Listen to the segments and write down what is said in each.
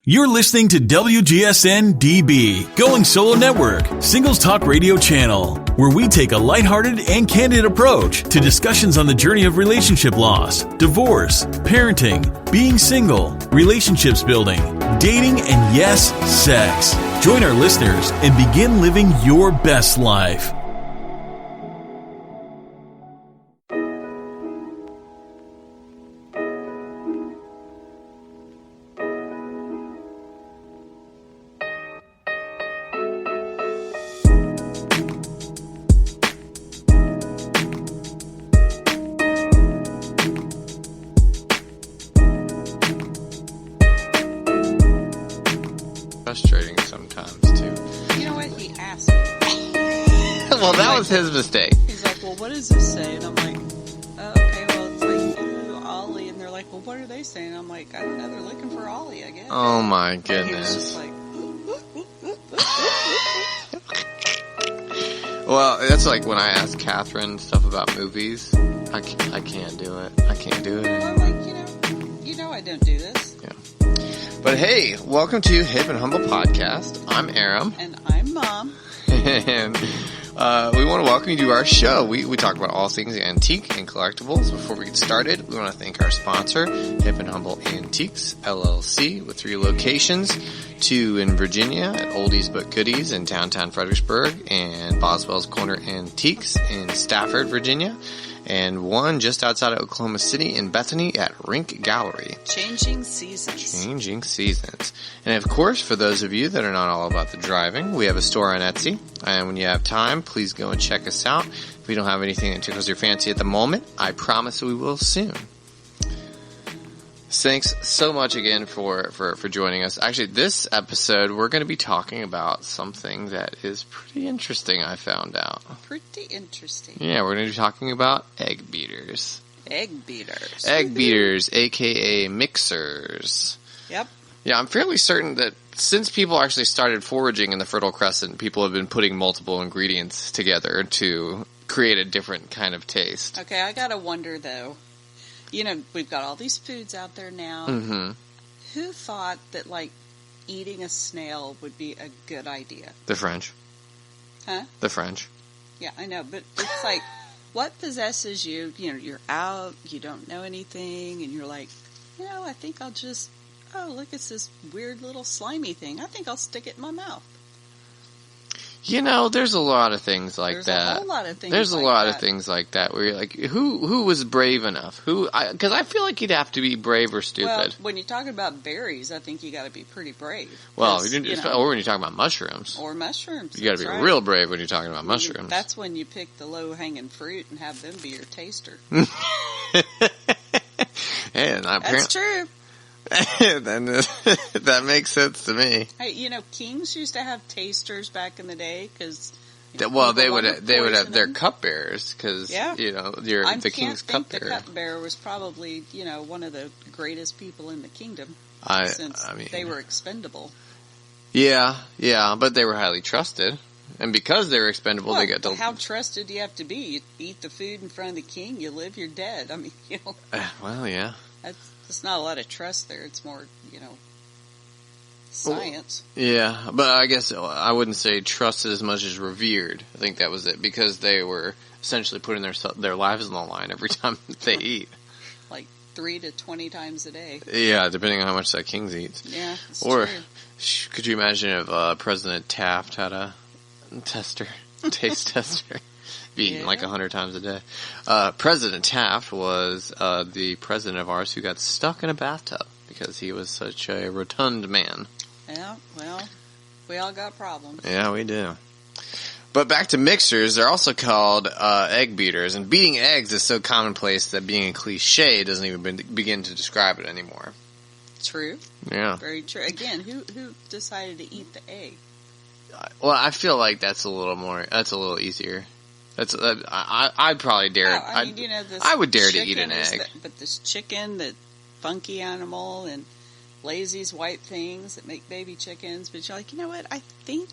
You're listening to WGSN-DB, Going Solo Network, Singles Talk Radio channel, where we take a lighthearted and candid approach to discussions on the journey of relationship loss, divorce, parenting, being single, relationships building, dating, and yes, sex. Join our listeners and begin living your best life. Frustrating sometimes too. You know what? He asked me. Well, that was his mistake. He's like, well, what does this say? And I'm like, okay, well, it's like, Ollie. And they're like, well, what are they saying? I'm like, I don't know. They're looking for Ollie, I guess. Oh my And he was goodness. just like, Well, that's like when I ask Catherine stuff about movies. I can't do it. I can't do it. well, I'm like, you know I don't do this. Yeah. But hey, welcome to Hip and Humble Podcast. I'm Aram. And I'm Mom. And we want to welcome you to our show. We talk about all things antique and collectibles. Before we get started, we want to thank our sponsor, Hip and Humble Antiques, LLC, with 3 locations, 2 in Virginia at Oldies But Goodies in downtown Fredericksburg, and Boswell's Corner Antiques in Stafford, Virginia, and 1 just outside of Oklahoma City in Bethany at Rink Gallery. Changing seasons. Changing seasons. And of course, for those of you that are not all about the driving, we have a store on Etsy. And when you have time, please go and check us out. If we don't have anything that tickles your fancy at the moment, I promise we will soon. Thanks so much again for joining us. Actually, this episode, we're going to be talking about something that is pretty interesting, I found out. Pretty interesting. Yeah, we're going to be talking about egg beaters. Egg beaters. Egg beaters, aka mixers. Yep. Yeah, I'm fairly certain that since people actually started foraging in the Fertile Crescent, people have been putting multiple ingredients together to create a different kind of taste. Okay, I gotta wonder though. You know, we've got all these foods out there now. Mm-hmm. Who thought that, like, eating a snail would be a good idea? The French. Huh? The French. Yeah, I know, but it's like, what possesses you? You know, you're out, you don't know anything, and you're like, I think I'll just, look, it's this weird little slimy thing. I think I'll stick it in my mouth. You know, there's a lot of things like There's that. a whole lot of things There's like a lot that. of things like that where you're like, who was brave enough? Because I feel like you'd have to be brave or stupid. Well, when you're talking about berries, I think you got to be pretty brave. Well, 'Cause, or when you're talking about mushrooms. Or mushrooms. You got to be that's right. real brave when you're talking about mushrooms. That's when you pick the low-hanging fruit and have them be your taster. And That's true. then that makes sense to me. Hey, kings used to have tasters back in the day because. Well, they would have their cupbearers because Yeah. the king's the cupbearer. cupbearer was probably one of the greatest people in the kingdom since they were expendable. Yeah, but they were highly trusted, and because they were expendable, they got to. How trusted do you have to be? You eat the food in front of the king, you live, you're dead. I mean, Well, yeah. That's not a lot of trust there. It's more, science. Yeah, but I guess I wouldn't say trusted as much as revered. I think that was it because they were essentially putting their lives on the line every time they eat. Like 3 to 20 times a day. Yeah, depending on how much that king eats. Yeah, that's Or true. could you imagine if President Taft had a taste tester? Eating like 100 times a day. President Taft was the president of ours who got stuck in a bathtub because he was such a rotund man. Yeah, well, we all got problems. Yeah, we do. But back to mixers, they're also called egg beaters, and beating eggs is so commonplace that being a cliche doesn't even begin to describe it anymore. True. Yeah. Very true. Again, who decided to eat the egg? Well, I feel like that's a little easier. I'd probably dare. I would dare to eat an egg. But this chicken, that funky animal, and Lazy's white things that make baby chickens. But you're like, you know what? I think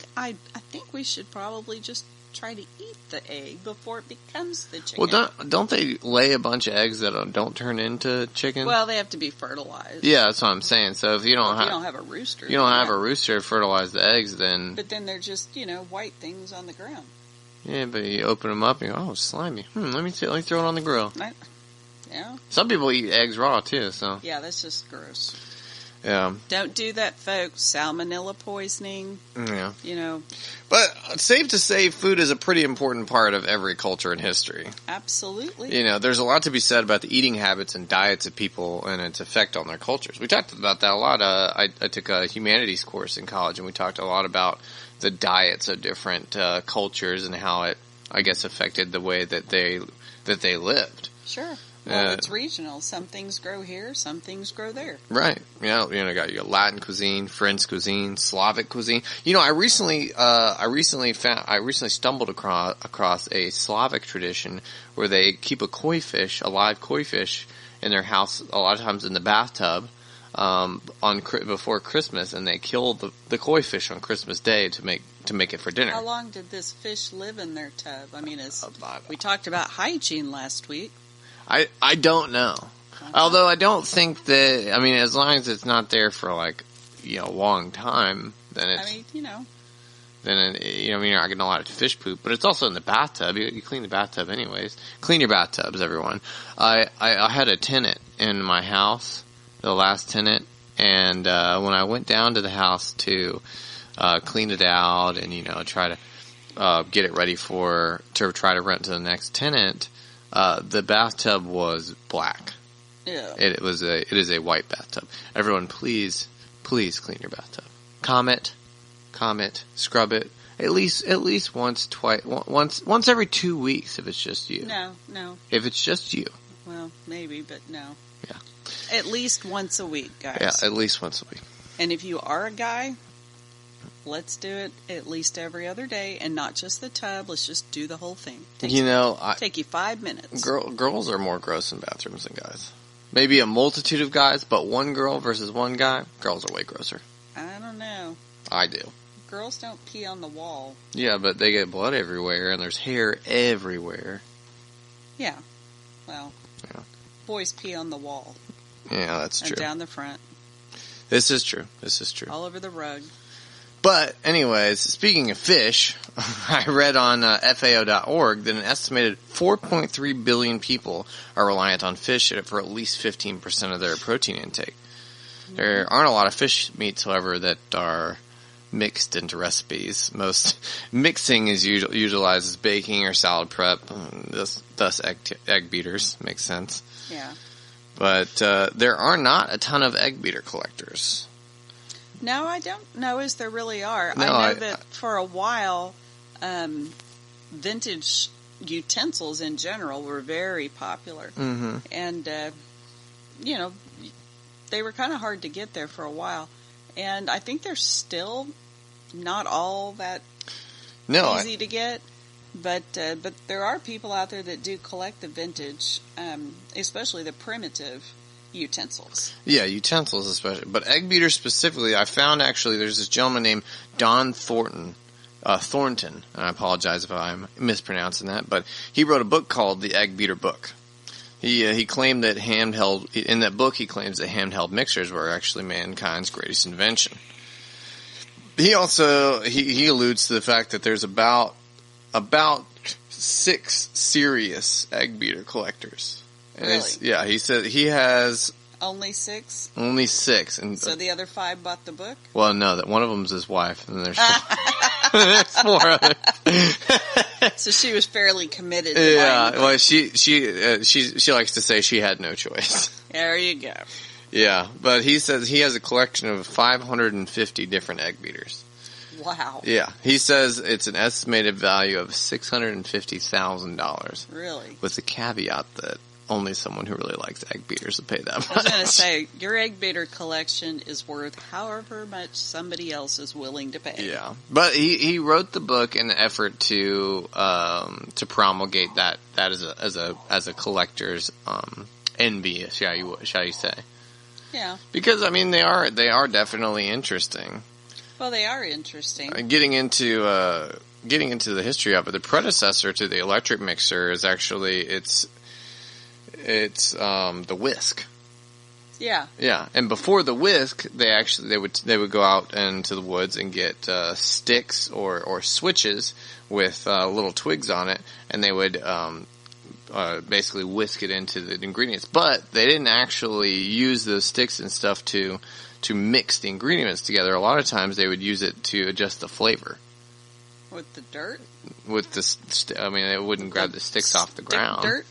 we should probably just try to eat the egg before it becomes the chicken. Well, don't they lay a bunch of eggs that don't turn into chicken? Well, they have to be fertilized. Yeah, that's what I'm saying. So if you don't have a rooster, a rooster to fertilize the eggs, then. But then they're just white things on the ground. Yeah, but you open them up and you go, oh, slimy. Let me throw it on the grill. Yeah. Some people eat eggs raw too, so. Yeah, that's just gross. Yeah. Don't do that, folks. Salmonella poisoning. Yeah. But it's safe to say food is a pretty important part of every culture in history. Absolutely. There's a lot to be said about the eating habits and diets of people and its effect on their cultures. We talked about that a lot. I took a humanities course in college, and we talked a lot about the diets of different cultures and how it, I guess, affected the way that they lived. Sure. Well, it's regional. Some things grow here, some things grow there. Right. Got your Latin cuisine, French cuisine, Slavic cuisine. I recently stumbled across a Slavic tradition where they keep a live koi fish in their house, a lot of times in the bathtub, before Christmas, and they kill the koi fish on Christmas Day to make it for dinner. How long did this fish live in their tub? I mean, we talked about hygiene last week. I don't know. Although I don't think that, as long as it's not there for a long time, then it's, then you're not getting a lot of fish poop, but it's also in the bathtub. You clean the bathtub anyways. Clean your bathtubs, everyone. I had a tenant in my house, the last tenant, and when I went down to the house to clean it out and, try to get it ready to try to rent to the next tenant, the bathtub was black. Yeah. It is a white bathtub. Everyone, please clean your bathtub. Comment, scrub it at least once every 2 weeks if it's just you. No. If it's just you. Well, maybe, but no. Yeah. At least once a week, guys. Yeah, at least once a week. And if you are a guy, let's do it at least every other day, and not just the tub. Let's just do the whole thing. Take you 5 minutes. Girls are more gross in bathrooms than guys. Maybe a multitude of guys, but one girl versus one guy, girls are way grosser. I don't know. I do. Girls don't pee on the wall. Yeah, but they get blood everywhere, and there's hair everywhere. Yeah. Well, boys pee on the wall. Yeah, that's true. And down the front. This is true. All over the rug. But, anyways, speaking of fish, I read on FAO.org that an estimated 4.3 billion people are reliant on fish for at least 15% of their protein intake. Mm-hmm. There aren't a lot of fish meats, however, that are mixed into recipes. Most mixing is utilized as baking or salad prep, thus egg beaters. Makes sense. Yeah. But there are not a ton of egg beater collectors. No, I don't know as there really are. No, I know that for a while, vintage utensils in general were very popular. Mm-hmm. And, they were kind of hard to get there for a while. And I think they're still not all that easy to get. But there are people out there that do collect the vintage, especially the primitive utensils. Yeah, utensils especially. But egg beaters specifically, I found actually there's this gentleman named Don Thornton, and I apologize if I'm mispronouncing that, but he wrote a book called The Egg Beater Book. He claimed that in that book he claims that handheld mixers were actually mankind's greatest invention. He also, he alludes to the fact that there's about 6 serious egg beater collectors. And really? He said he has... Only 6? Only 6. And so the other 5 bought the book? Well, no, that one of them's his wife, and there's 4 others. So she was fairly committed. Yeah, well, she likes to say she had no choice. There you go. Yeah, but he says he has a collection of 550 different egg beaters. Wow. Yeah, he says it's an estimated value of $650,000. Really? With the caveat that only someone who really likes egg beaters would pay that much. I was going to say, your egg beater collection is worth however much somebody else is willing to pay. Yeah, but he wrote the book in an effort to promulgate that as a collector's envy, shall you say? Yeah. Because I mean they are definitely interesting. Well, they are interesting. Getting into the history of it, the predecessor to the electric mixer is actually it's the whisk. Yeah. Yeah, and before the whisk, they would go out into the woods and get sticks or switches with little twigs on it, and they would basically whisk it into the ingredients. But they didn't actually use those sticks and stuff to mix the ingredients together. A lot of times they would use it to adjust the flavor. With the dirt? With the they wouldn't grab the sticks off the ground. Dirt?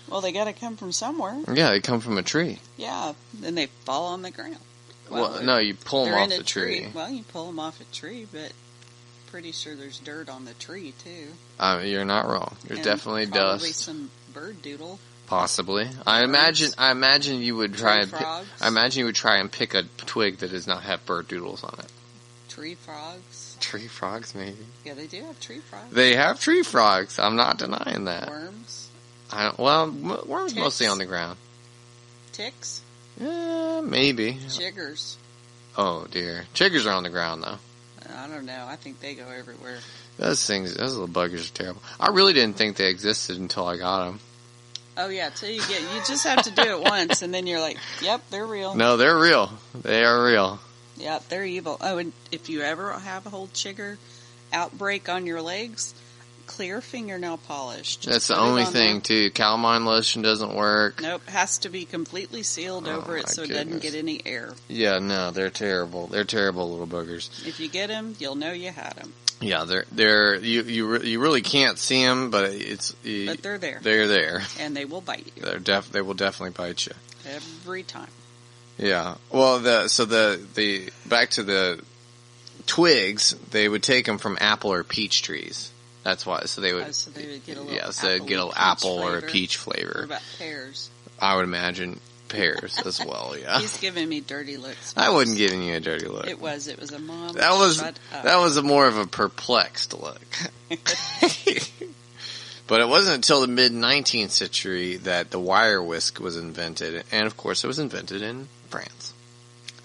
Well, they got to come from somewhere. Yeah, they come from a tree. Yeah, then they fall on the ground. Well, no, you pull them off the tree. Well, you pull them off a tree, but pretty sure there's dirt on the tree too. You're not wrong. There's definitely probably dust. Some bird doodle. Possibly. I imagine you would try and pick a twig that does not have bird doodles on it. Tree frogs. Tree frogs, maybe. Yeah, they do have tree frogs. They have tree frogs. I'm not denying that. Worms. Worms Ticks. mostly on the ground. Ticks. Yeah, maybe. Chiggers. Oh dear, chiggers are on the ground though. I don't know. I think they go everywhere. Those little buggers are terrible. I really didn't think they existed until I got them. Oh yeah, you just have to do it once, and then you're like, "Yep, they're real." No, they're real. They are real. Yeah, they're evil. Oh, and if you ever have a whole chigger outbreak on your legs, clear fingernail polish. That's the only thing too. Calamine lotion doesn't work. Nope, has to be completely sealed over it so it doesn't get any air. Yeah, no, they're terrible. They're terrible little boogers. If you get them, you'll know you had them. Yeah, you really can't see them, but but they're there. They're there, and they will bite you. They will definitely bite you every time. Yeah. Well, the back to the twigs, they would take them from apple or peach trees. That's why. So they would get a little apple or a peach flavor. What about pears? I would imagine pears as well. Yeah. He's giving me dirty looks. I wasn't giving you a dirty look. It was a mom. That was more of a perplexed look. But it wasn't until the mid-19th century that the wire whisk was invented, and of course it was invented in France.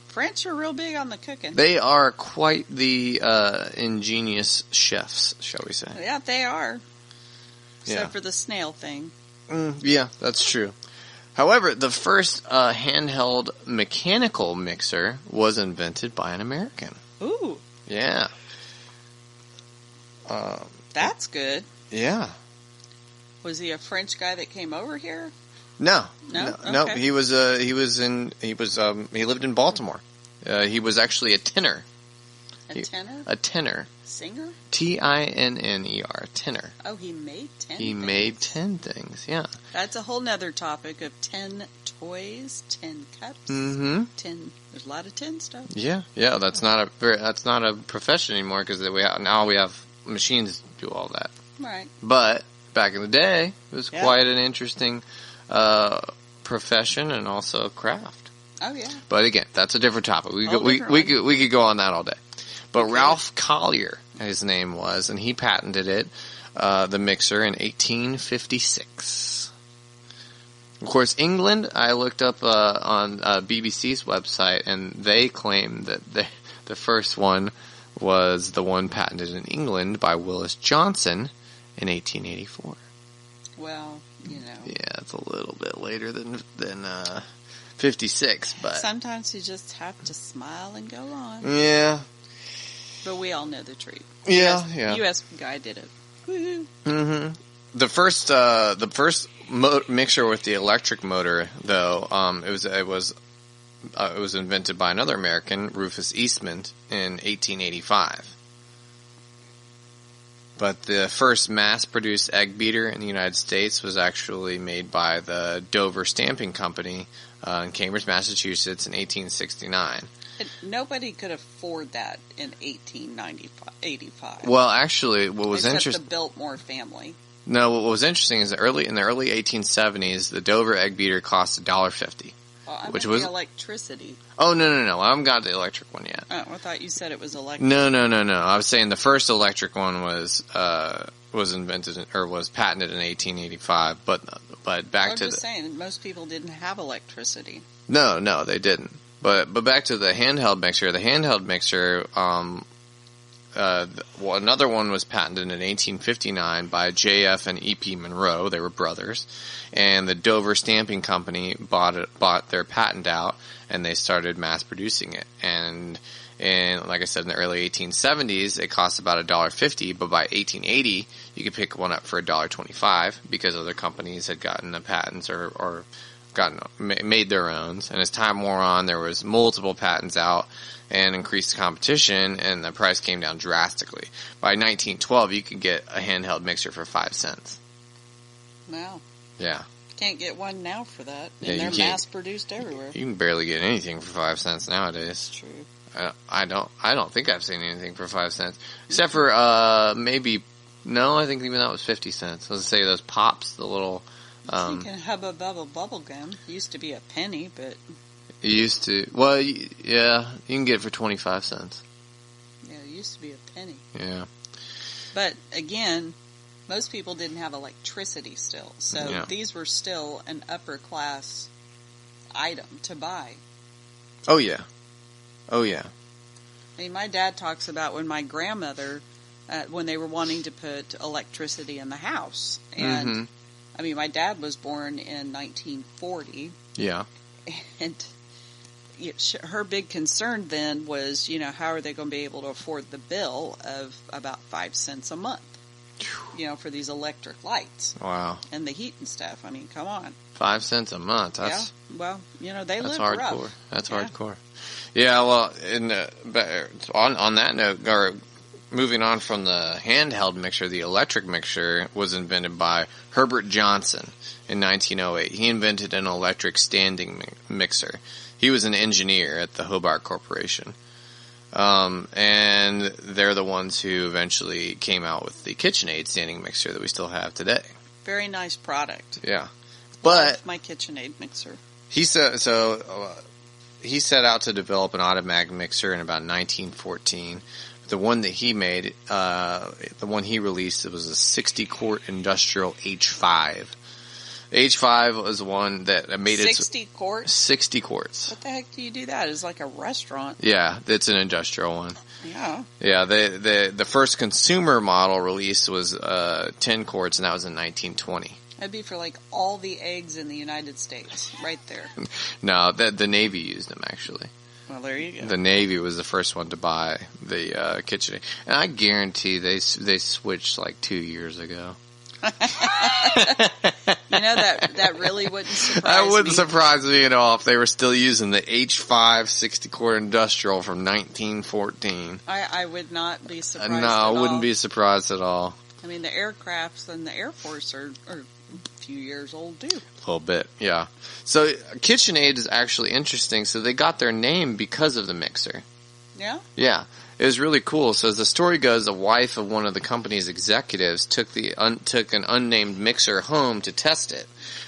French are real big on the cooking. They are quite the ingenious chefs, shall we say. Yeah, they are. Except for the snail thing. Yeah, that's true. However, the first handheld mechanical mixer was invented by an American. Ooh. Yeah. That's good. Yeah. Was he a French guy that came over here? No. Okay. No. He lived in Baltimore. He was actually a tenor. A tenor? A tenor. Singer? Tinner. Tenor. Oh, he made 10 He made 10 things, yeah. That's a whole nother topic of 10 toys, 10 cups, 10. There's a lot of 10 stuff. Yeah. That's not a profession anymore because we have machines do all that. Right. But back in the day, it was quite an interesting profession and also craft. Oh yeah. But again, that's a different topic. We could go on that all day. But Ralph Collier, his name was, and he patented it, the mixer, in 1856. Of course, England, I looked up on BBC's website, and they claim that the first one was the one patented in England by Willis Johnson in 1884. Well, you know. Yeah, it's a little bit later than 56, but sometimes you just have to smile and go on. Yeah. But we all know the truth. Yeah. U.S. guy did it. Woohoo. Mm-hmm. The first mixer with the electric motor, though, it was invented by another American, Rufus Eastman, in 1885. But the first mass-produced egg beater in the United States was actually made by the Dover Stamping Company in Cambridge, Massachusetts, in 1869. Nobody could afford that in 1885. Well, actually, what was interesting... interesting... the Biltmore family. No, what was interesting is in the early 1870s, the Dover egg beater cost $1.50. Which was the electricity. Oh, no. I haven't got the electric one yet. Oh, I thought you said it was electric. No. I was saying the first electric one was invented or was patented in 1885. But back to I'm just saying most people didn't have electricity. No, they didn't. But back to the handheld mixer. The handheld mixer, another one was patented in 1859 by J.F. and E.P. Monroe. They were brothers. And the Dover Stamping Company bought their patent out, and they started mass producing it. And like I said, in the early 1870s, it cost about $1.50, but by 1880, you could pick one up for $1.25 because other companies had gotten the patents or made their own. And as time wore on, there was multiple patents out and increased competition, and the price came down drastically. By 1912, you could get a handheld mixer for 5 cents. Wow. Yeah. Can't get one now for that. Yeah, And they're mass-produced everywhere. You can barely get anything for 5 cents nowadays. That's true. I don't think I've seen anything for 5 cents. Except for, maybe, no, I think even that was 50 cents. Let's say those Pops, the little, I'm thinking Hubba Bubba bubble gum. Used to be a penny, but... It used to, well, yeah, you can get it for 25 cents. Yeah, it used to be a penny. Yeah. But, again, most people didn't have electricity still. So these were still an upper-class item to buy. Oh, yeah. Oh, yeah. I mean, my dad talks about when my grandmother, when they were wanting to put electricity in the house. And, I mean, my dad was born in 1940. Yeah. And her big concern then was, how are they going to be able to afford the bill of about 5 cents a month, for these electric lights. Wow. And the heat and stuff. I mean, come on. 5 cents a month. That's, yeah. Well, they lived hardcore. rough. That's hardcore. Yeah, well, on that note, or moving on from the handheld mixer, the electric mixer was invented by Herbert Johnson in 1908. He invented an electric standing mixer. He was an engineer at the Hobart Corporation. And they're the ones who eventually came out with the Kitchenaid standing mixer that we still have today. Very nice product. Yeah. But love my Kitchenaid mixer. He set out to develop an automatic mixer in about 1914. The one that he made, the one he released, it was a 60-quart industrial H5. H5 was one that made 60 quarts? 60 quarts. What the heck do you do that? It's like a restaurant. Yeah, it's an industrial one. Yeah. Yeah, the first consumer model release was 10 quarts, and that was in 1920. That'd be for like all the eggs in the United States, right there. No, the Navy used them, actually. Well, there you go. The Navy was the first one to buy the Kitchenaid. And I guarantee they switched like 2 years ago. That really wouldn't surprise me. That wouldn't surprise me at all if they were still using the H5 60-quart industrial from 1914. I would not be surprised No, I wouldn't be surprised at all. I mean, the aircrafts and the Air Force are a few years old, too. A little bit, yeah. So Kitchenaid is actually interesting. So they got their name because of the mixer. Yeah? Yeah. It was really cool. So as the story goes, the wife of one of the company's executives took an unnamed mixer home to test it.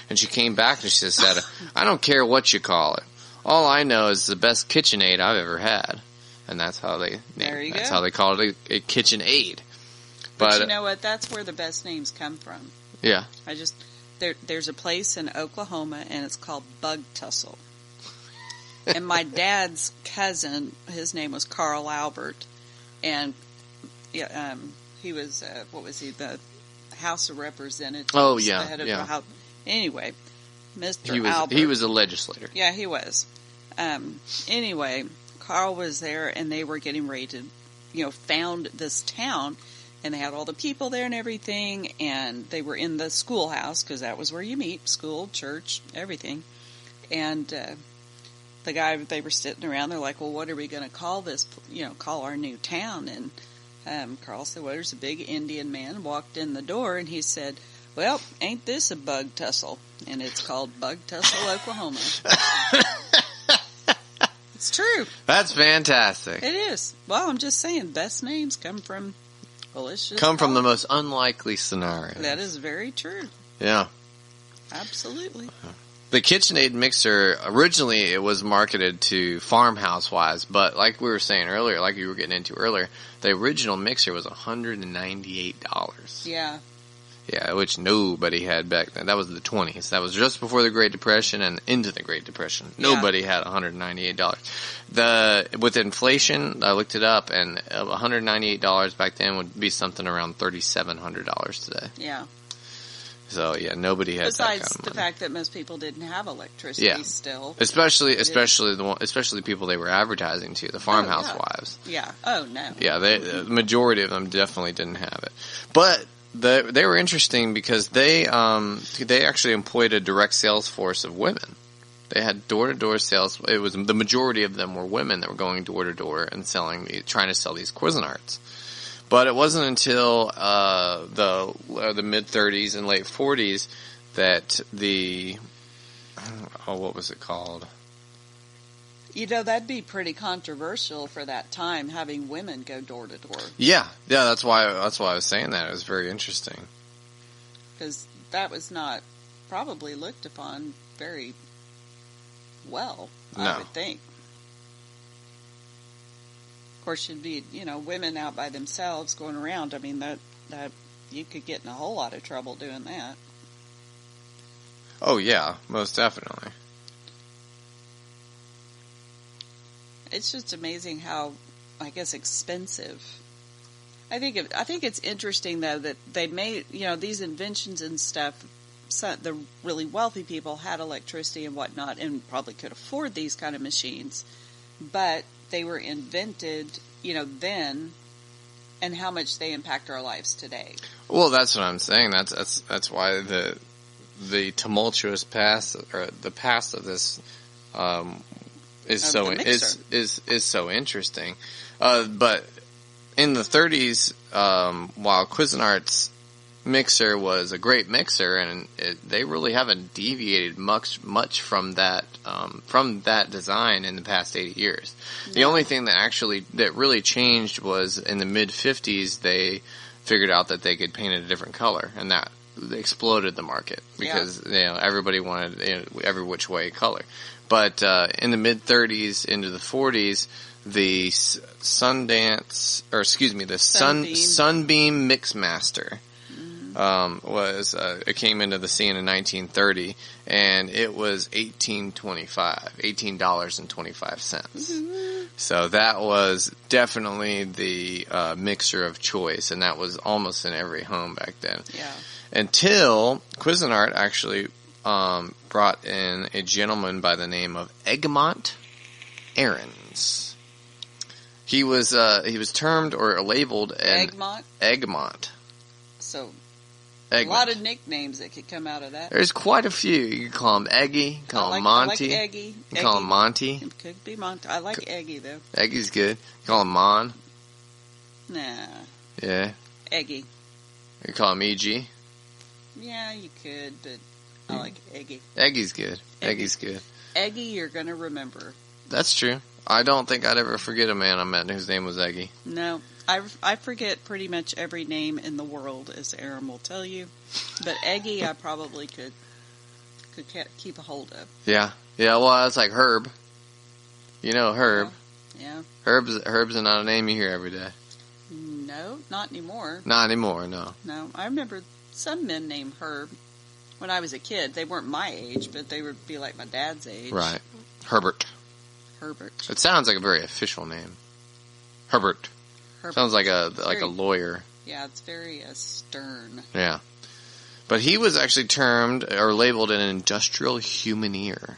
And she came back and she said, I don't care what you call it. All I know is the best Kitchenaid I've ever had. And that's how they how they called it a Kitchenaid. But you know what? That's where the best names come from. Yeah. There's a place in Oklahoma and it's called Bug Tussle. And my dad's cousin, his name was Carl Albert, and he was the House of Representatives? Oh yeah, the head of the House. Anyway, Mr. Albert. He was a legislator. Yeah, he was. Anyway, Carl was there, and they were getting ready to, found this town, and they had all the people there and everything, and they were in the schoolhouse because that was where you meet, school, church, everything, and. The guy, they were sitting around, they're like, well, what are we going to call this, call our new town? And Carl said, well, there's a big Indian man walked in the door, and he said, well, ain't this a Bug Tussle? And it's called Bug Tussle, Oklahoma. It's true. That's fantastic. It is. Well, I'm just saying, best names come from, from the most unlikely scenario. That is very true. Yeah. Absolutely. The Kitchenaid mixer, originally it was marketed to farmhouse wives, but like we were saying earlier, like you were getting into earlier, the original mixer was $198. Yeah. Yeah, which nobody had back then. That was the 20s. That was just before the Great Depression and into the Great Depression. Nobody had $198. With inflation, I looked it up, and $198 back then would be something around $3,700 today. Yeah. So yeah, nobody had Besides that kind of money. the fact that most people didn't have electricity still. Especially the people they were advertising to, the farmhouse wives. Yeah. Oh no. Yeah, the majority of them definitely didn't have it. But they were interesting because they actually employed a direct sales force of women. They had door-to-door sales. It was the majority of them were women that were going door-to-door and trying to sell these Cuisinarts. But it wasn't until the mid-30s and late 40s that what was it called? You know, that'd be pretty controversial for that time, having women go door to door. Yeah, that's why I was saying that. It was very interesting. Because that was not probably looked upon very well, I would think. Of course, you'd be, women out by themselves going around. I mean, that you could get in a whole lot of trouble doing that. Oh yeah, most definitely. It's just amazing how, I guess, expensive. I think it's interesting though that they made these inventions and stuff. The really wealthy people had electricity and whatnot, and probably could afford these kind of machines, but they were invented, then, and how much they impact our lives today. Well, that's what I'm saying. That's why the tumultuous past, or the past of this, is so interesting. But in the 30s, while Cuisinart's mixer was a great mixer, and they really haven't deviated much from that design in the past 80 years. No. The only thing that really changed was in the mid 50s they figured out that they could paint it a different color, and that exploded the market because everybody wanted every which way color. But in the mid 30s into the 40s, the Sunbeam Mixmaster it came into the scene in 1930, and it was $18.25. So that was definitely the mixer of choice, and that was almost in every home back then. Yeah. Until Cuisinart actually brought in a gentleman by the name of Egmont Ahrens. He was termed or labeled Egmont. So Egmont. A lot of nicknames that could come out of that. There's quite a few. You can call him Eggy, you can call him Monty. I like Eggy. You can call him Monty. It could be Monty. I like Eggy though. Eggy's good. You call him Mon. Nah. Yeah. Eggy. You call him EG. Yeah, you could, but I like Eggy. Eggy's good. Eggy's good. Eggy, you're gonna remember. That's true. I don't think I'd ever forget a man I met whose name was Eggy. No, I forget pretty much every name in the world, as Aaron will tell you. But Eggy, I probably could keep a hold of. Yeah. Well, it's like Herb. You know Herb. Yeah. Herb's not a name you hear every day. No, not anymore. Not anymore. No. No, I remember some men named Herb when I was a kid. They weren't my age, but they would be like my dad's age. Right. Herbert. It sounds like a very official name. Herbert. Sounds like a lawyer. Yeah, it's very stern. Yeah. But he was actually termed or labeled an industrial humaneer.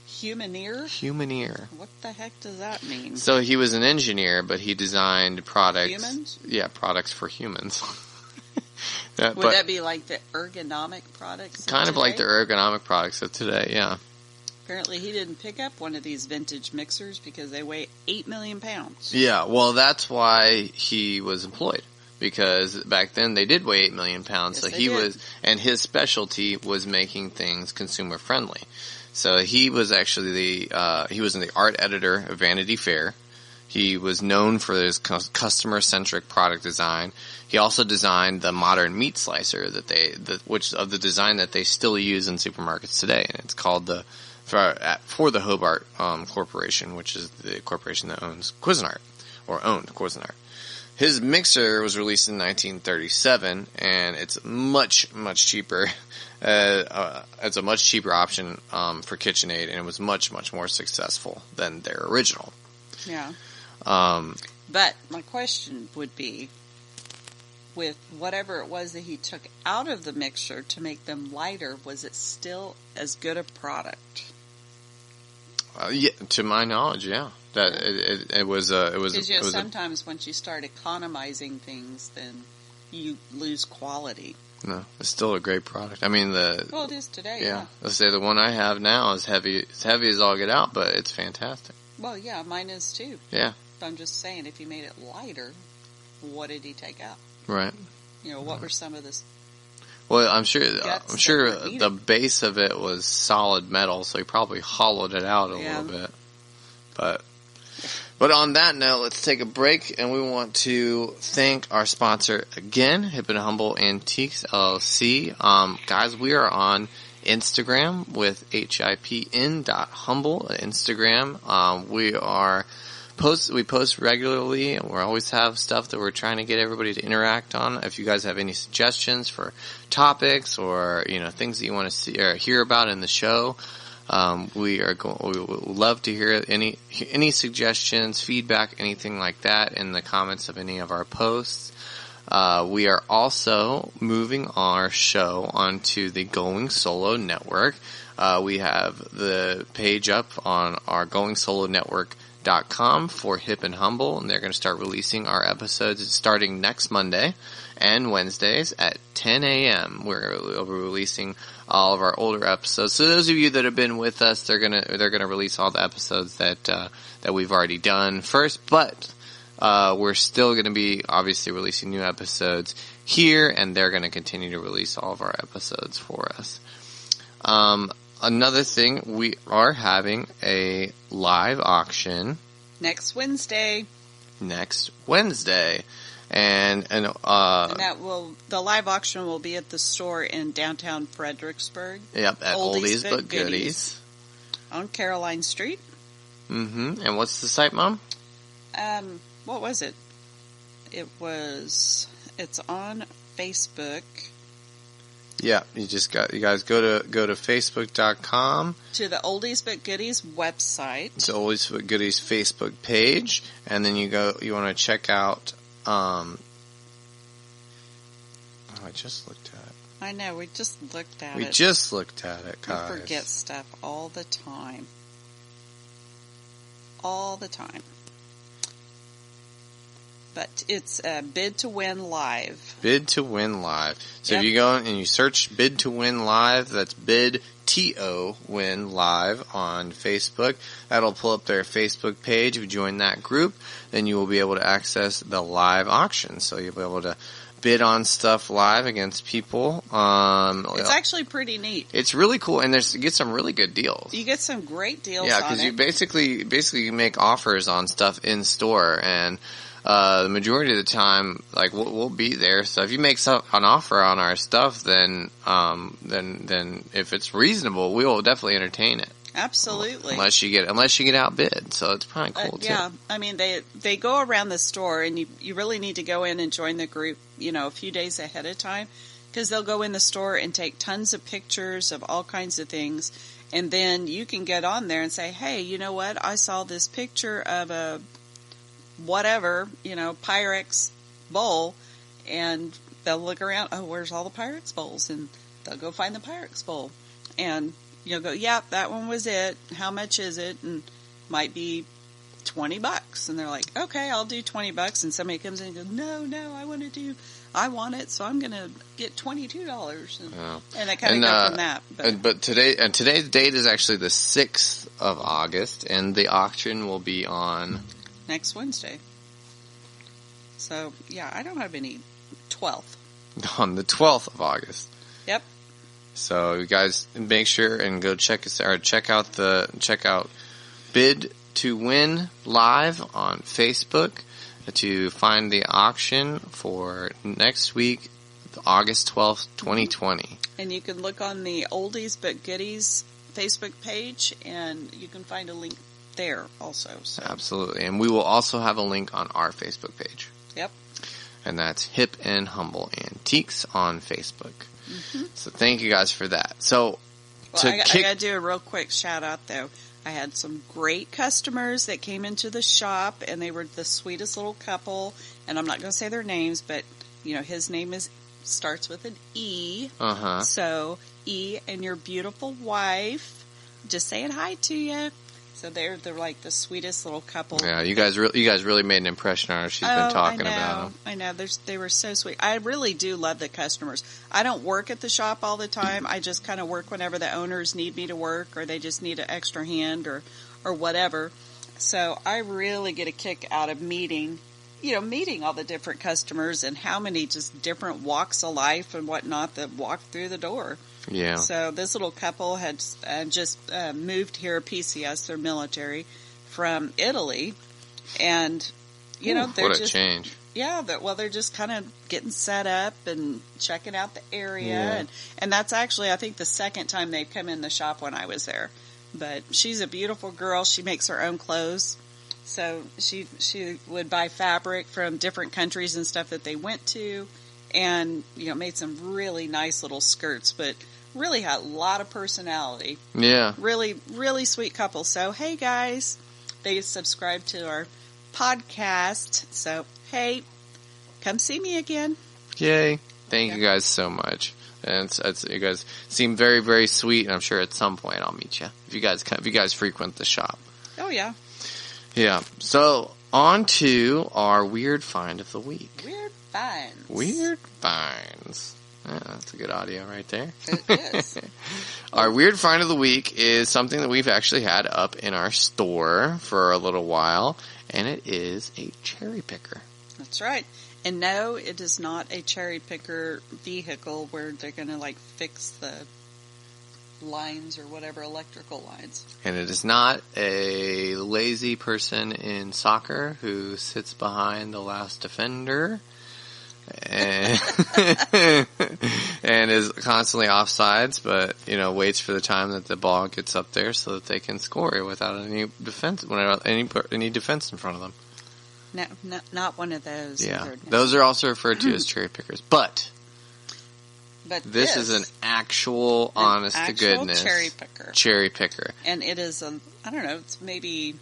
Humaneer? What the heck does that mean? So he was an engineer, but he designed products. Humans? Yeah, products for humans. Would that be like the ergonomic products? Kind of like the ergonomic products of today, yeah. Apparently he didn't pick up one of these vintage mixers because they weigh 8 million pounds. Yeah, well, that's why he was employed. Because back then they did weigh 8 million pounds. Yes, so and his specialty was making things consumer friendly. So he was actually he was the art editor of Vanity Fair. He was known for his customer-centric product design. He also designed the modern meat slicer which of the design that they still use in supermarkets today. And it's called for the Hobart Corporation, which is the corporation that owns Cuisinart, or owned Cuisinart. His mixer was released in 1937, and it's much cheaper. It's a much cheaper option for KitchenAid, and it was much more successful than their original. Yeah. But my question would be, with whatever it was that he took out of the mixer to make them lighter, was it still as good a product? Yeah, to my knowledge, yeah. That it was. Because sometimes once you start economizing things, then you lose quality. No, it's still a great product. I mean, it is today. Yeah. Let's say the one I have now is heavy. It's heavy as all get out, but it's fantastic. Well, yeah, mine is too. Yeah. But I'm just saying, if he made it lighter, what did he take out? Right. What were some of this? Well, I'm sure the base of it was solid metal, so he probably hollowed it out a little bit. But on that note, let's take a break, and we want to thank our sponsor again, Hip and Humble Antiques LLC. Guys, we are on Instagram with hipn.humble Instagram. We post regularly, and we always have stuff that we're trying to get everybody to interact on. If you guys have any suggestions for topics or things that you want to see or hear about in the show, we would love to hear any suggestions, feedback, anything like that in the comments of any of our posts. We are also moving our show onto the Going Solo Network. We have the page up on our GoingSoloNetwork.com for Hip and Humble, and they're going to start releasing our episodes starting next Monday and Wednesdays at 10 a.m. We'll be releasing all of our older episodes. So those of you that have been with us, they're gonna release all the episodes that we've already done first, but we're still going to be obviously releasing new episodes here, and they're going to continue to release all of our episodes for us. Another thing, we are having a live auction next Wednesday. And the live auction will be at the store in downtown Fredericksburg. Yep, at Oldies But Goodies on Caroline Street. Mm-hmm. And what's the site, Mom? What was it? It's on Facebook. Yeah, you guys go to Facebook.com. To the Oldies But Goodies website. It's the Oldies But Goodies Facebook page. And then you want to check out, I just looked at it. I know, we just looked at it. We just looked at it, guys. We forget stuff all the time. All the time. But it's Bid to Win Live. Bid to Win Live. So Yep. if you go and you search Bid to Win Live, that's Bid T-O Win Live on Facebook. That'll pull up their Facebook page. If you join that group, then you will be able to access the live auction. So you'll be able to bid on stuff live against people. It's actually pretty neat. It's really cool, and you get some really good deals. You get some great deals. Yeah, because you basically you make offers on stuff in store, and the majority of the time, like we'll be there. So if you make an offer on our stuff, then if it's reasonable, we will definitely entertain it. Absolutely. Unless you get outbid, so it's probably cool too. Yeah, I mean they go around the store, and you really need to go in and join the group, a few days ahead of time, because they'll go in the store and take tons of pictures of all kinds of things, and then you can get on there and say, hey, you know what? I saw this picture of a whatever, Pyrex bowl, and they'll look around, oh, where's all the Pyrex bowls? And they'll go find the Pyrex bowl. And you'll go, yeah, that one was it. How much is it? And might be $20. And they're like, okay, I'll do $20. And somebody comes in and goes, no, I want it, so I'm going to get $22. And I kind of go from that. But today's date is actually the 6th of August, and the auction will be on next Wednesday. So, yeah, I don't have any 12th. On the 12th of August. Yep. So you guys make sure and go check out Bid to Win Live on Facebook to find the auction for next week, August 12th, 2020. And you can look on the Oldies But Goodies Facebook page, and you can find a link there also. So. Absolutely. And we will also have a link on our Facebook page. Yep. And that's Hip and Humble Antiques on Facebook. Mm-hmm. So thank you guys for that. So, I got to do a real quick shout out, though. I had some great customers that came into the shop, and they were the sweetest little couple. And I'm not going to say their names, but, his name starts with an E. Uh-huh. So, E and your beautiful wife, just saying hi to you. So they're like the sweetest little couple. Yeah, you guys really made an impression on her. She's been talking about them. I know. They were so sweet. I really do love the customers. I don't work at the shop all the time. I just kind of work whenever the owners need me to work, or they just need an extra hand or whatever. So I really get a kick out of meeting all the different customers and how many just different walks of life and whatnot that walk through the door. Yeah. So this little couple had just moved here, PCS, their military, from Italy, and they're what a just change. Yeah, they're just kind of getting set up and checking out the area, and that's actually I think the second time they've come in the shop when I was there. But she's a beautiful girl. She makes her own clothes, so she would buy fabric from different countries and stuff that they went to, and made some really nice little skirts, but really had a lot of personality. Yeah. Really, really sweet couple. So, hey guys, they subscribe to our podcast. So, hey, come see me again. Yay. Thank you guys so much. And you guys seem very, very sweet, and I'm sure at some point I'll meet you. If you guys frequent the shop. Oh, yeah. Yeah. So, on to our Weird Find of the Week. Weird finds. Yeah, that's a good audio right there. It is. Our Weird Find of the Week is something that we've actually had up in our store for a little while, and it is a cherry picker. That's right. And no, it is not a cherry picker vehicle where they're going to fix the lines or whatever, electrical lines. And it is not a lazy person in soccer who sits behind the last defender and is constantly offsides, but waits for the time that the ball gets up there so that they can score it without any defense, any defense in front of them. No, not one of those. Yeah, either, no. Those are also referred to as cherry pickers, but this is an actual, honest to goodness cherry picker, and it is I don't know, it's maybe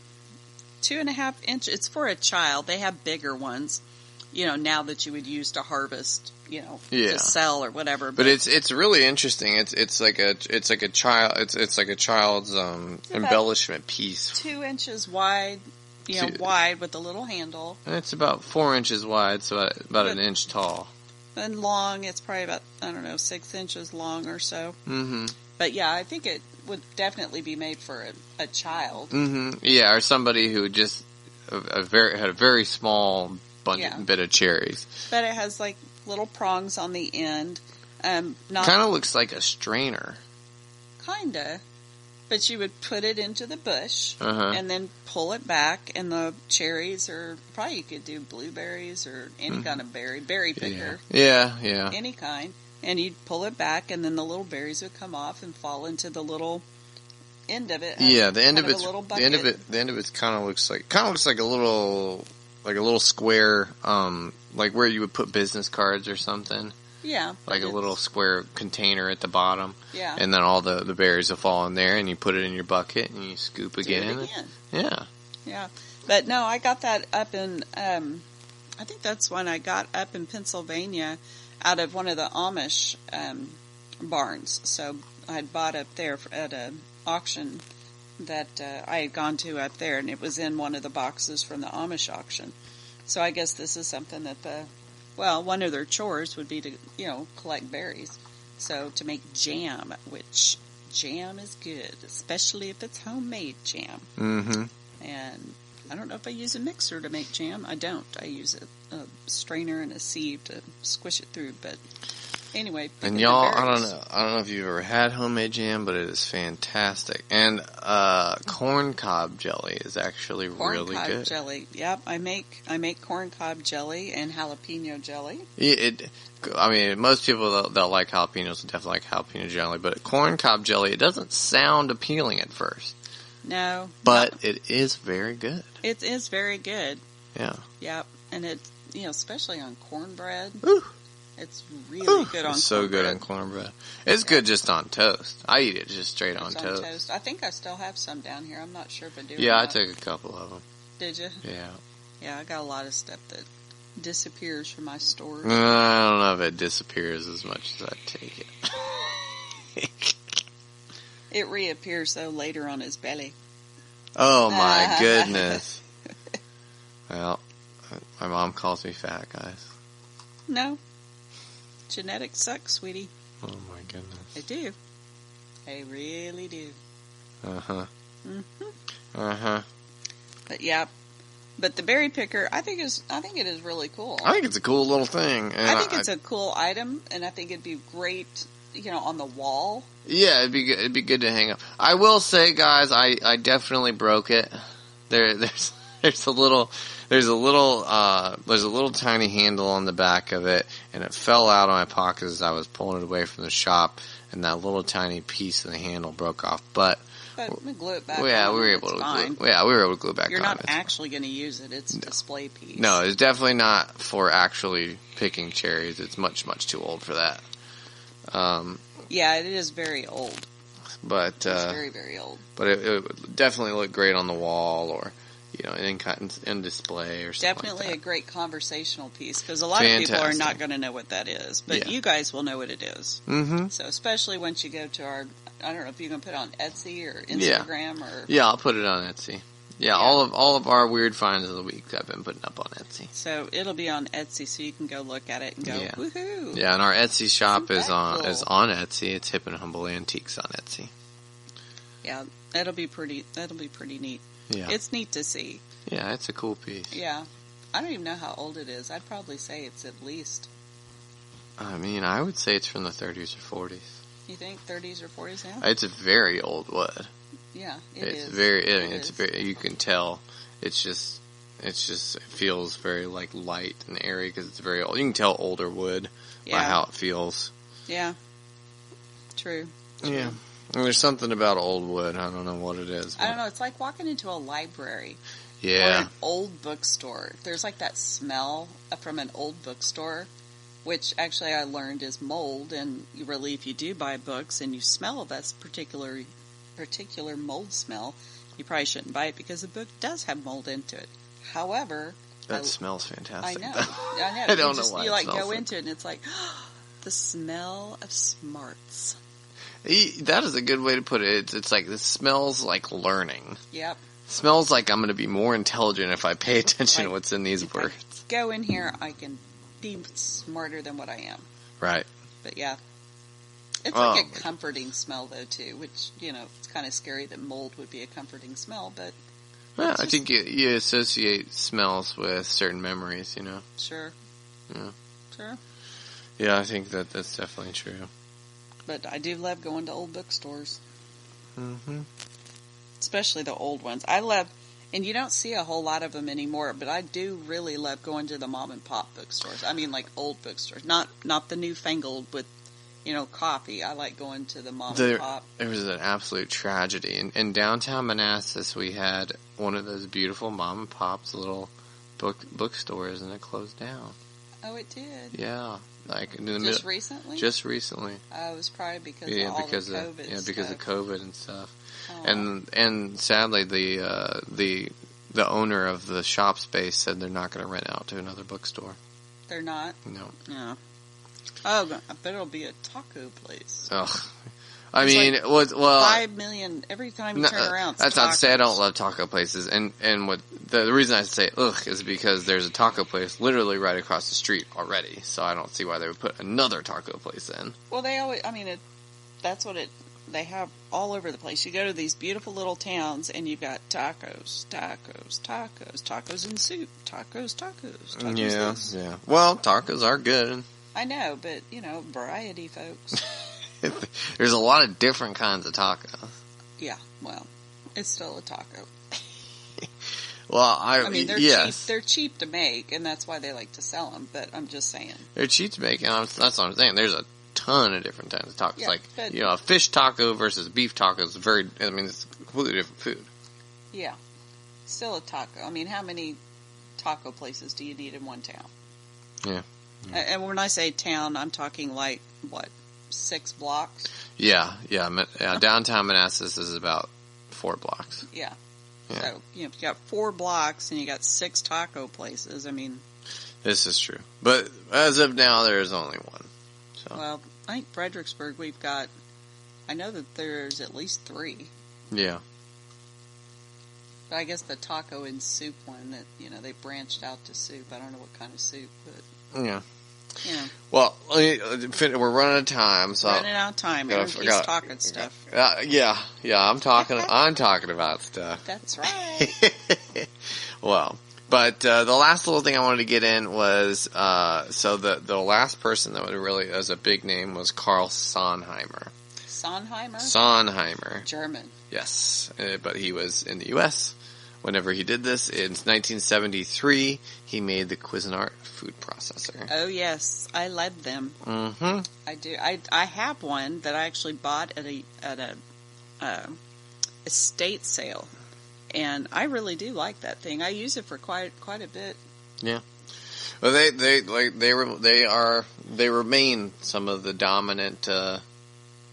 2.5 inches. It's for a child. They have bigger ones. Now that you would use to harvest, to sell or whatever. But it's really interesting. It's like a child's embellishment piece. 2 inches wide, wide with a little handle. And it's about 4 inches wide, so about an inch tall. And long, it's probably about 6 inches long or so. Mm-hmm. But yeah, I think it would definitely be made for a child. Mm-hmm. Yeah, or somebody who just had a very small bit of cherries. But it has little prongs on the end. Kind of looks like a strainer. Kinda. But you would put it into the bush and then pull it back, and the cherries, or probably you could do blueberries or any kind of berry picker. Yeah. Any kind. And you'd pull it back, and then the little berries would come off and fall into the little end of it. Yeah, the end of it kind of looks like a little square, like where you would put business cards or something. Yeah. Like a little square container at the bottom. Yeah. And then all the berries will fall in there, and you put it in your bucket, and you scoop again. Yeah. Yeah. But no, I got that up in, I think that's when I got up in Pennsylvania out of one of the Amish barns. So I had bought up there at an auction that I had gone to up there, and it was in one of the boxes from the Amish auction. So I guess this is something that one of their chores would be to, collect berries. So to make jam, which jam is good, especially if it's homemade jam. Mm-hmm. And I don't know if I use a mixer to make jam. I don't. I use a strainer and a sieve to squish it through, but... Anyway, and y'all, I don't know if you've ever had homemade jam, but it is fantastic. And corn cob jelly is actually really good. Corn cob jelly, yep. I make corn cob jelly and jalapeno jelly. Most people they'll like jalapenos, definitely like jalapeno jelly, but corn cob jelly, it doesn't sound appealing at first. No, but it is very good. It is very good. Yeah. Yep, and it's especially on cornbread. Ooh. It's really good on It's so good on cornbread. It's good just on toast. I eat it just straight on toast. I think I still have some down here. I'm not sure if I do. Yeah, I took a couple of them. Did you? Yeah. Yeah, I got a lot of stuff that disappears from my storage. I don't know if it disappears as much as I take it. It reappears, though, later on his belly. Oh, my goodness. Well, my mom calls me fat, guys. No. Genetics suck, sweetie. Oh, my goodness. They do. They really do. Uh-huh. Mm-hmm. Uh-huh. But, yeah. But the berry picker, I think it is really cool. I think it's a cool little thing. And I think it's a cool item, and I think it'd be great, on the wall. Yeah, it'd be good to hang up. I will say, guys, I definitely broke it. There's a little tiny handle on the back of it, and it fell out of my pocket as I was pulling it away from the shop, and that little tiny piece of the handle broke off. But we glue it back. Yeah, on. we were able to glue it back on. You're not actually going to use it. It's a display piece. No, it's definitely not for actually picking cherries. It's much, much too old for that. Yeah, it is very old. But it's very, very old. But it would definitely look great on the wall, or in display or something. Definitely like a great conversational piece, because a lot of people are not going to know what that is, but you guys will know what it is. Mm-hmm. So especially once you go to I don't know if you can put it on Etsy or Instagram or. Yeah, I'll put it on Etsy. Yeah, all of our weird finds of the week I've been putting up on Etsy. So it'll be on Etsy, so you can go look at it and go, woohoo! Yeah, and our Etsy shop is on Etsy. It's Hip and Humble Antiques on Etsy. Yeah, that'll be pretty neat. Yeah, it's neat to see. Yeah, it's a cool piece. Yeah, I don't even know how old it is. I'd probably say it's at least. I mean, I would say it's from the 30s or 40s. You think 30s or 40s now? It's a very old wood. Yeah, it's very. You can tell. It feels very light and airy because it's very old. You can tell older wood by how it feels. Yeah. True. Yeah. And there's something about old wood. I don't know what it is. I don't know. It's like walking into a library. Yeah. Or an old bookstore. There's that smell from an old bookstore, which actually I learned is mold. And really, if you do buy books and you smell that particular mold smell, you probably shouldn't buy it because the book does have mold into it. However, that smells fantastic. I know. I don't know why. You go into it and it's the smell of smarts. That is a good way to put it. It's like, this smells like learning. Yep. It smells like I'm going to be more intelligent if I pay attention to what's in these words. I go in here, I can be smarter than what I am. Right. But yeah. It's a comforting smell, though, too, which, it's kind of scary that mold would be a comforting smell, but... Well, I think you associate smells with certain memories, Sure. Yeah. Sure. Yeah, I think that's definitely true. But I do love going to old bookstores. Mm-hmm. Especially the old ones. I love... And you don't see a whole lot of them anymore, but I do really love going to the mom and pop bookstores. I mean, old bookstores. Not the newfangled with... coffee. I like going to the mom and pop. There was an absolute tragedy. In downtown Manassas, we had one of those beautiful mom and pop's little bookstores, and it closed down. Oh, it did? Yeah. Just recently? Just recently. It was probably because of all the COVID stuff. Because of COVID and stuff. Oh. And sadly, the owner of the shop space said they're not going to rent out to another bookstore. They're not? No. No. Oh, I bet it'll be a taco place. Ugh. I mean, well, 5 million every time you turn around. That's not to say I don't love taco places, and what the reason I say ugh is because there's a taco place literally right across the street already, so I don't see why they would put another taco place in. Well, they always, that's what they have all over the place. You go to these beautiful little towns, and you've got tacos and soup, tacos. Yeah. Well, tacos are good. I know, but, variety, folks. There's a lot of different kinds of tacos. Yeah, well, it's still a taco. Well, they're cheap. They're cheap to make, and that's why they like to sell them, but I'm just saying. They're cheap to make, and that's what I'm saying. There's a ton of different kinds of tacos. Yeah, a fish taco versus beef taco is it's completely different food. Yeah. Still a taco. How many taco places do you need in one town? Yeah. And when I say town, I'm talking like, what, 6 blocks? Yeah. Downtown Manassas is about 4 blocks. Yeah. Yeah. So, you got 4 blocks and you got 6 taco places. I mean... This is true. But as of now, there is only one. So. Well, I think Fredericksburg, we've got... I know that there's at least 3. Yeah. But I guess the taco and soup one that, they branched out to soup. I don't know what kind of soup, but... Yeah. Well, we're running out of time, so... Running out of time. Everybody's talking stuff. Yeah, I'm talking about stuff. That's right. Well, but the last little thing I wanted to get in was, so the last person that was a big name was Carl Sondheimer. Sondheimer. German. Yes, but he was in the U.S. Whenever he did this, in 1973, he made the Cuisinart food processor. Oh, yes. I love them. Mm-hmm. I do. I have one that I actually bought at a estate sale. And I really do like that thing. I use it for quite a bit. Yeah. Well, they remain some of the dominant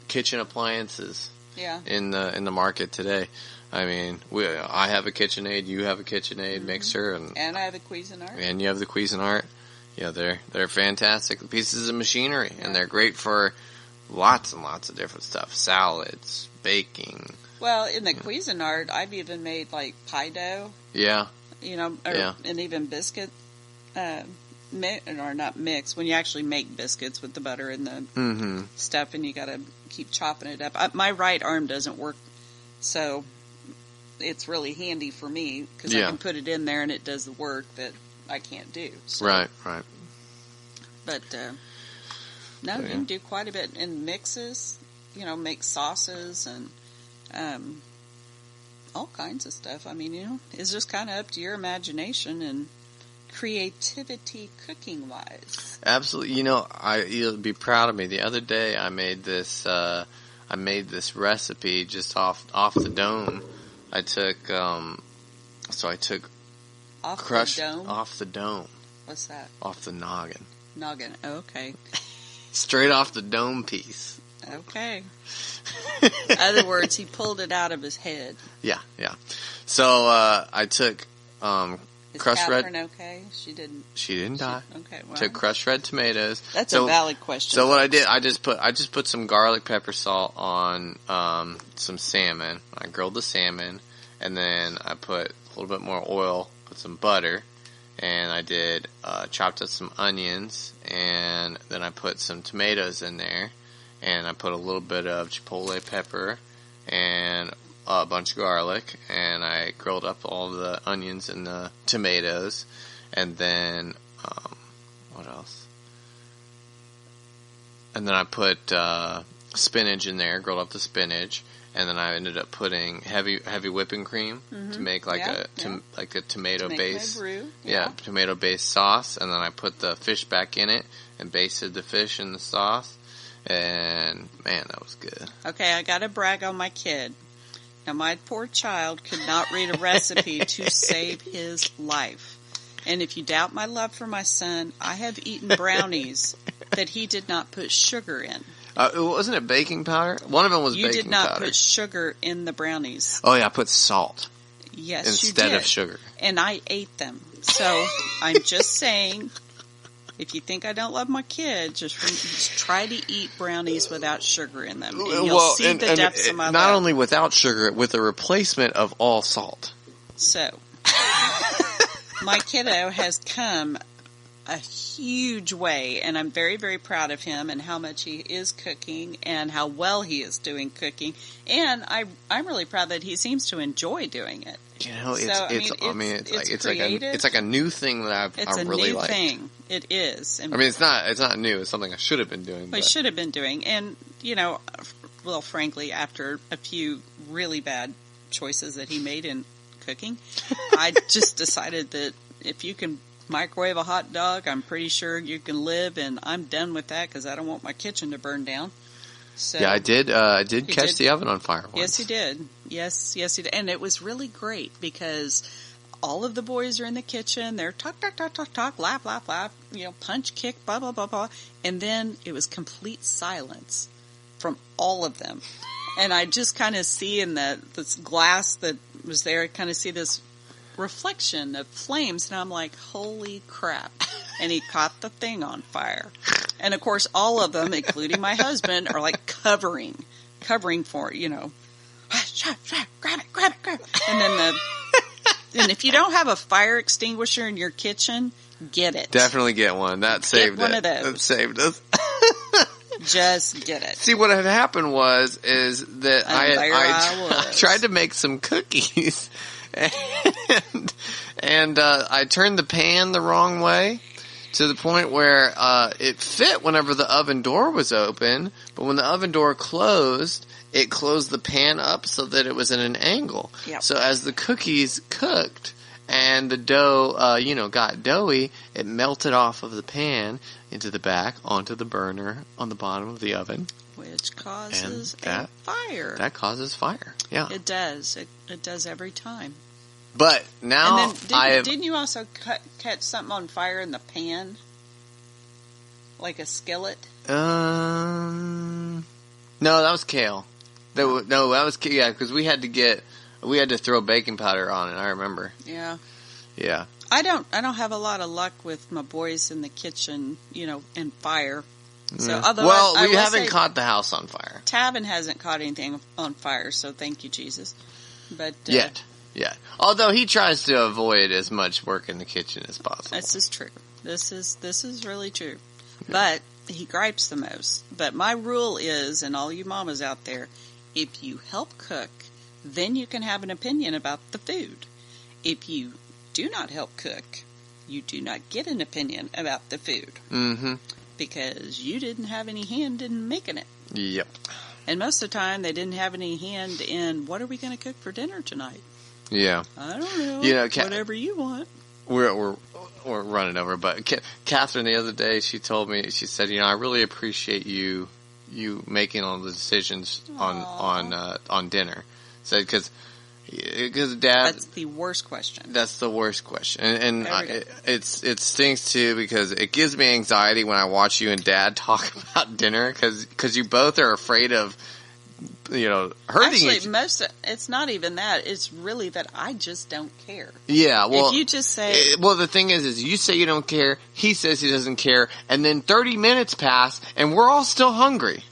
kitchen appliances. Yeah. In the market today. I mean, I have a Kitchenaid, you have a Kitchenaid Mixer, and I have a Cuisinart. And you have the Cuisinart. Yeah, they're fantastic pieces of machinery, and they're great for lots and lots of different stuff. Salads, baking. Well, in the Cuisinart, I've even made like pie dough. Yeah. And even biscuit, or not mix, when you actually make biscuits with the butter and the stuff, and you gotta keep chopping it up. My right arm doesn't work, so it's really handy for me, because I can put it in there and it does the work that I can't do. So. Right. But, you can do quite a bit in mixes, make sauces and all kinds of stuff. I mean, it's just kind of up to your imagination and creativity cooking-wise. Absolutely. You'll be proud of me. The other day I made this recipe just off the dome. I took Off the dome. What's that? Off the noggin. Noggin. Okay. Straight off the dome piece. Okay. In other words, he pulled it out of his head. Yeah. So I took Is crushed Catherine red. Okay? She didn't die. Okay. Well, took crushed red tomatoes. That's a valid question. So what I did, I just put some garlic pepper salt on some salmon. I grilled the salmon, and then I put a little bit more oil, put some butter, and I did chopped up some onions, and then I put some tomatoes in there, and I put a little bit of chipotle pepper and a bunch of garlic, and I grilled up all the onions and the tomatoes, and then what else? And then I put spinach in there, grilled up the spinach, and then I ended up putting heavy whipping cream to make like a tomato base. Tomato based sauce, and then I put the fish back in it and basted the fish in the sauce, and man, that was good. Okay, I got to brag on my kid. Now, my poor child could not read a recipe to save his life. And if you doubt my love for my son, I have eaten brownies that he did not put sugar in. Wasn't it baking powder? One of them was baking powder. You did not put sugar in the brownies. Oh, yeah, I put salt. Yes, instead you did. Of sugar. And I ate them. So, I'm just saying, if you think I don't love my kid, just try to eat brownies without sugar in them. And you'll see the depths of my love. Not only without sugar, with a replacement of all salt. So, my kiddo has come a huge way, and I'm very, very proud of him and how much he is cooking and how well he is doing cooking. And I'm really proud that he seems to enjoy doing it. It's like a new thing that I really like. It's a new thing. It is. And it's not new. It's something I should have been doing. I should have been doing. And, frankly, after a few really bad choices that he made in cooking, I just decided that if you can microwave a hot dog, I'm pretty sure you can live, and I'm done with that because I don't want my kitchen to burn down. So, yeah, I did catch the oven on fire once. Yes, he did. Yes, he did. And it was really great because all of the boys are in the kitchen. They're talk, laugh, punch, kick, blah, blah, blah, blah. And then it was complete silence from all of them. And I just kind of see in this glass that was there, I kind of see this reflection of flames. And I'm like, holy crap. And he caught the thing on fire. And of course, all of them, including my husband, are like covering for it, grab it. And then and if you don't have a fire extinguisher in your kitchen, get it. Definitely get one. That saved one of those. That saved us. Just get it. See, what had happened is that I tried to make some cookies, and I turned the pan the wrong way to the point where it fit whenever the oven door was open, but when the oven door closed, it closed the pan up so that it was at an angle. Yep. So as the cookies cooked and the dough, got doughy, it melted off of the pan into the back onto the burner on the bottom of the oven. Which causes a fire. That causes fire, yeah. It does. It does every time. But now didn't you also catch something on fire in the pan? Like a skillet? No, that was kale. That was because we had to throw baking powder on it. I remember. Yeah. Yeah. I don't have a lot of luck with my boys in the kitchen, and fire. So, although we haven't caught the house on fire. Tavin hasn't caught anything on fire, so thank you, Jesus. But yet. Although he tries to avoid as much work in the kitchen as possible. This is true. This is really true. But he gripes the most. But my rule is, and all you mamas out there, if you help cook, then you can have an opinion about the food. If you do not help cook, you do not get an opinion about the food. Mm-hmm. Because you didn't have any hand in making it. Yep. And most of the time, they didn't have any hand in, what are we going to cook for dinner tonight? Yeah. I don't know. Whatever you want. We're running over, but Catherine the other day, she told me, she said, I really appreciate you making all the decisions on dinner. Said because Dad. That's the worst question. That's the worst question, and it stinks too because it gives me anxiety when I watch you and Dad talk about dinner because you both are afraid of hurting each other. It's not even that. It's really that I just don't care. Yeah, well, if you just say, the thing is you say you don't care, he says he doesn't care, and then 30 minutes pass, and we're all still hungry.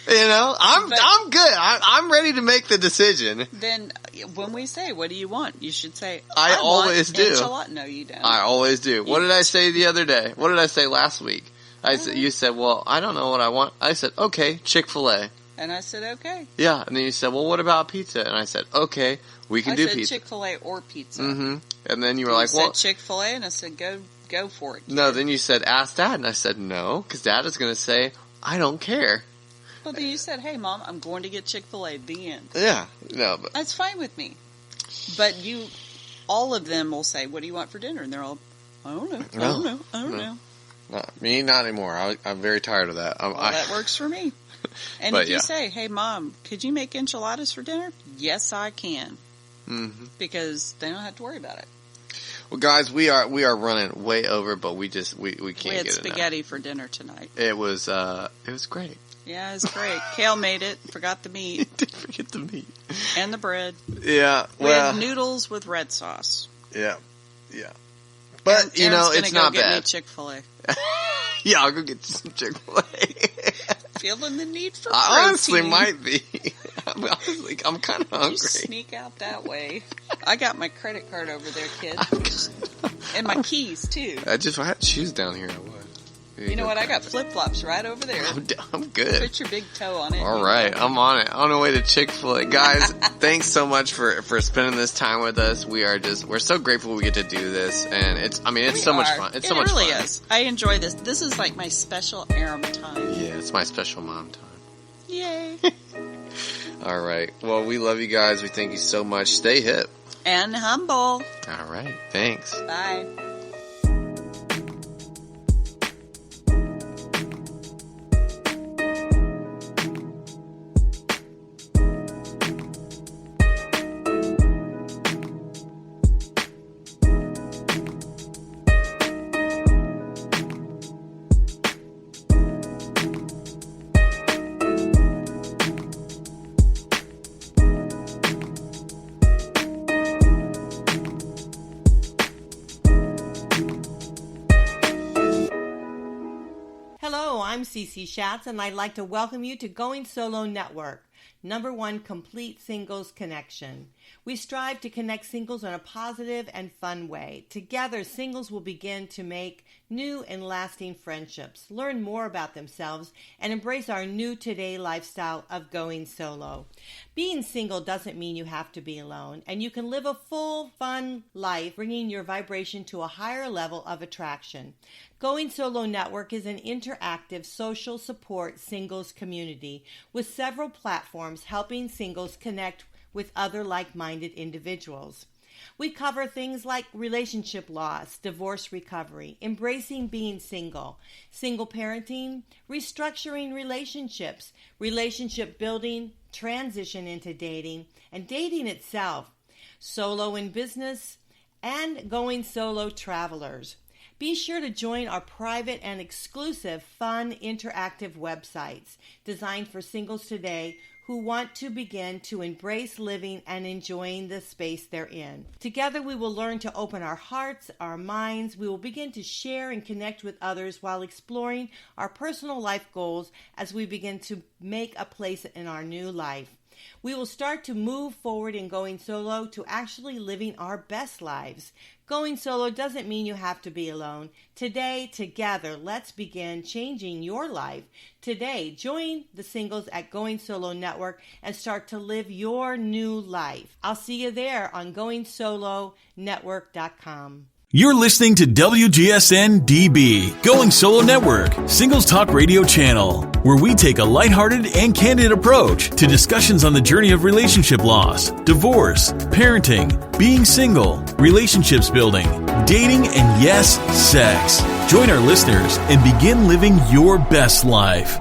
I'm good. I'm ready to make the decision. Then when we say, what do you want? You should say, I always do. Enchilada. No, you don't. I always do. What did I say the other day? What did I say last week? You said, well, I don't know what I want. I said, okay, Chick-fil-A. And I said, okay. Yeah, and then you said, well, what about pizza? And I said, okay, we can do pizza. I said Chick-fil-A or pizza. Mm-hmm. And then you were like, well. I said Chick-fil-A, and I said, go for it. Kid. No, then you said, ask Dad. And I said, no, because Dad is going to say, I don't care. Well, then you said, hey, Mom, I'm going to get Chick-fil-A, the end. Yeah, no. But that's fine with me. But all of them will say, what do you want for dinner? And they're all, I don't know. No, me, not anymore. I'm very tired of that. That works for me. And if you say, hey, Mom, could you make enchiladas for dinner? Yes, I can. Mm-hmm. Because they don't have to worry about it. Well, guys, we are running way over, but we can't get enough. We had spaghetti for dinner tonight. It was great. Yeah, it was great. Kale made it. Forgot the meat. He did forget the meat. And the bread. Yeah. We had noodles with red sauce. Yeah. Yeah. But, it's not bad. Get me Chick-fil-A. Yeah, I'll go get some Chick-fil-A. Feeling the need for protein. I honestly might be. I'm kind of hungry. You sneak out that way. I got my credit card over there, kid. And my keys, too. I had shoes down here. I would. You know what? I got flip-flops right over there. I'm good. Put your big toe on it. All right. I'm on it. On the way to Chick-fil-A. Guys, thanks so much for spending this time with us. We're so grateful we get to do this. And it's so much fun. It really is. I enjoy this. This is like my special Aram time. Yeah, it's my special mom time. Yay. All right. Well, we love you guys. We thank you so much. Stay hip. And humble. All right. Thanks. Bye. I'm Cece Schatz, and I'd like to welcome you to Going Solo Network, #1 complete singles connection. We strive to connect singles in a positive and fun way. Together, singles will begin to make new and lasting friendships, learn more about themselves, and embrace our new today lifestyle of going solo. Being single doesn't mean you have to be alone, and you can live a full, fun life, bringing your vibration to a higher level of attraction. Going Solo Network is an interactive social support singles community with several platforms helping singles connect with other like-minded individuals. We cover things like relationship loss, divorce recovery, embracing being single, single parenting, restructuring relationships, relationship building, transition into dating, and dating itself, solo in business, and going solo travelers. Be sure to join our private and exclusive fun interactive websites designed for singles today who want to begin to embrace living and enjoying the space they're in. Together we will learn to open our hearts, our minds. We will begin to share and connect with others while exploring our personal life goals as we begin to make a place in our new life. We will start to move forward in going solo to actually living our best lives. Going solo doesn't mean you have to be alone. Today, together, let's begin changing your life. Today, join the singles at Going Solo Network and start to live your new life. I'll see you there on GoingSoloNetwork.com. You're listening to WGSN-DB, Going Solo Network, Singles Talk Radio Channel, where we take a lighthearted and candid approach to discussions on the journey of relationship loss, divorce, parenting, being single, relationships building, dating, and yes, sex. Join our listeners and begin living your best life.